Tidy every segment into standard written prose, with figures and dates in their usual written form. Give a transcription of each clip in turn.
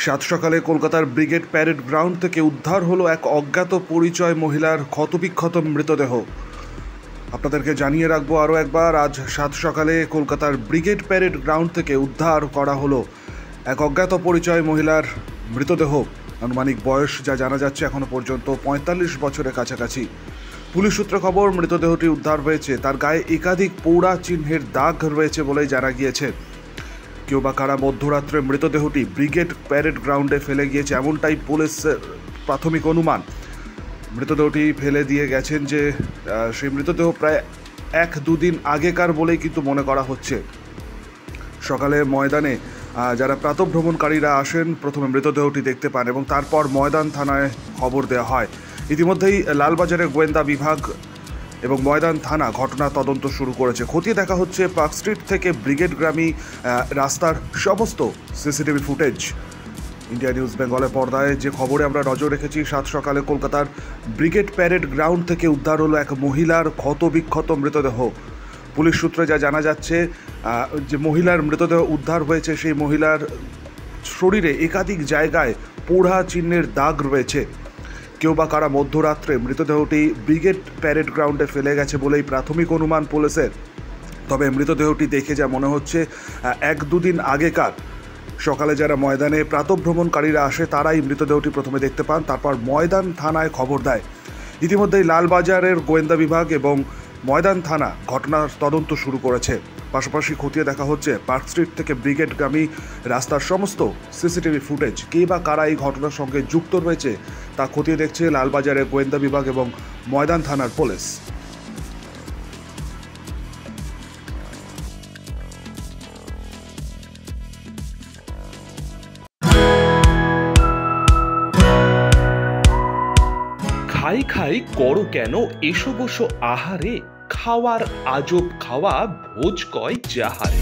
সাত সকালে কলকাতার ব্রিগেড প্যারেড গ্রাউন্ড থেকে উদ্ধার হলো এক অজ্ঞাত পরিচয় মহিলার ক্ষতবিক্ষত মৃতদেহ। আপনাদেরকে জানিয়ে রাখবো আরও একবার, আজ সাত সকালে কলকাতার ব্রিগেড প্যারেড গ্রাউন্ড থেকে উদ্ধার করা হলো এক অজ্ঞাত পরিচয় মহিলার মৃতদেহ। আনুমানিক বয়স যা জানা যাচ্ছে এখনো পর্যন্ত ৪৫ বছরের কাছাকাছি। পুলিশ সূত্রে খবর, মৃতদেহটি উদ্ধার হয়েছে, তার গায়ে একাধিক পোড়া চিহ্নের দাগ রয়েছে বলেই জানা গিয়েছে। কেউ বা কারা মধ্যরাত্রে মৃতদেহটি ব্রিগেড প্যারেড গ্রাউন্ডে ফেলে গিয়েছে, এমনটাই পুলিশের প্রাথমিক অনুমান। মৃতদেহটি ফেলে দিয়ে গেছেন যে সেই মৃতদেহ প্রায় ১-২ দিন আগেকার বলেই কিন্তু মনে করা হচ্ছে। সকালে ময়দানে যারা প্রাতঃভ্রমণকারীরা আসেন প্রথমে মৃতদেহটি দেখতে পান এবং তারপর ময়দান থানায় খবর দেওয়া হয়। ইতিমধ্যেই লালবাজারের গোয়েন্দা বিভাগ এবং ময়দান থানা ঘটনার তদন্ত শুরু করেছে। খতিয়ে দেখা হচ্ছে পার্ক স্ট্রিট থেকে ব্রিগেডগামী রাস্তার সমস্ত সিসিটিভি ফুটেজ। ইন্ডিয়া নিউজ বেঙ্গলের পর্দায় যে খবরে আমরা নজর রেখেছি, সাত সকালে কলকাতার ব্রিগেড প্যারেড গ্রাউন্ড থেকে উদ্ধার হলো এক মহিলার ক্ষতবিক্ষত মৃতদেহ। পুলিশ সূত্রে যা জানা যাচ্ছে, যে মহিলার মৃতদেহ উদ্ধার হয়েছে সেই মহিলার শরীরে একাধিক জায়গায় পোড়া চিহ্নের দাগ রয়েছে। কেউ বা কারা মধ্যরাত্রে মৃতদেহটি ব্রিগেড প্যারেড গ্রাউন্ডে ফেলে গেছে বলেই প্রাথমিক অনুমান পুলিশের। তবে মৃতদেহটি দেখে যা মনে হচ্ছে ১-২ দিন আগেকার। সকালে যারা ময়দানে প্রাতঃভ্রমণকারীরা আসে তারাই মৃতদেহটি প্রথমে দেখতে পান, তারপর ময়দান থানায় খবর দেয়। ইতিমধ্যেই লালবাজারের গোয়েন্দা বিভাগ এবং ময়দান থানা ঘটনার তদন্ত শুরু করেছে। পাশাপাশি খতিয়ে দেখা হচ্ছে পার্ক স্ট্রিট থেকে ব্রিগেডগামী রাস্তার সমস্ত সিসিটিভি ফুটেজ। কে বা কারা এই ঘটনার সঙ্গে যুক্ত রয়েছে তা খতিয়ে দেখছে লালবাজারের গোয়েন্দা বিভাগ এবং ময়দান থানার পুলিশ। খাই খাই করো কেন এসো বসো আহারে, খাওয়ার আজব খাওয়া ভোজ কয় যাহারে।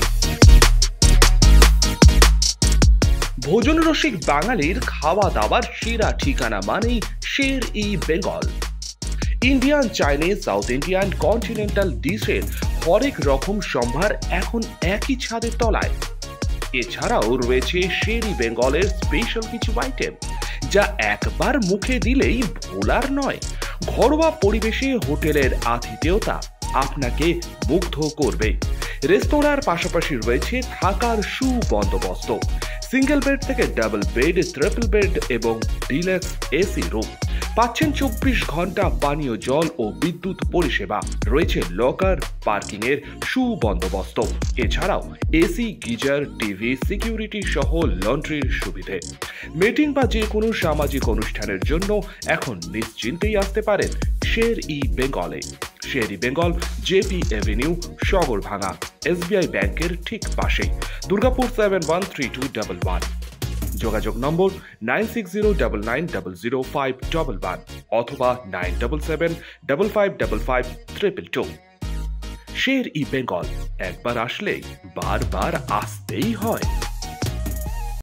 ভোজন রসিক বাঙালির খাওয়া দাওয়ার সেরা ঠিকানা মানেই Sher-e Bengal. Indian, Chinese, South Indian, continental ডিশের হরেক রকম সম্ভার এখন একই ছাদের তলায়। এছাড়াও রয়েছে শের-ই বেঙ্গলের স্পেশাল কিছু আইটেম যা একবার মুখে দিলেই ভোলার নয়। ঘরোয়া পরিবেশে হোটেলের আতিথেয়তা আপনাকে মুগ্ধ করবে। রেস্তোরাঁর পাশাপাশি রয়েছে থাকার সুবন্দোবস্ত। সিঙ্গেল বেড থেকে ডাবল বেড, ট্রিপল বেড এবং ডিলাক্স এসি রুম। পাচ্ছেন ২৪ ঘন্টা পানীয় জল ও বিদ্যুৎ পরিষেবা। রয়েছে লকার, পার্কিং এর সুবন্দোবস্ত। এছাড়াও এসি, গিজার, টিভি, সিকিউরিটি সহ লন্ড্রির সুবিধে। মিটিং বা যে কোনো সামাজিক অনুষ্ঠানের জন্য এখন নিশ্চিন্তেই আসতে পারেন শের-ই বেঙ্গলে। Sher e Bengal, JP Avenue, Sagarbhanga, SBI ব্যাংকের ঠিক পাশে, দুর্গাপুর 713211। যোগাযোগ নম্বর 9609900511 অথবা 9775555222। শের-ই বেঙ্গল, একবার আসলেই বারবার আসতেই হয়।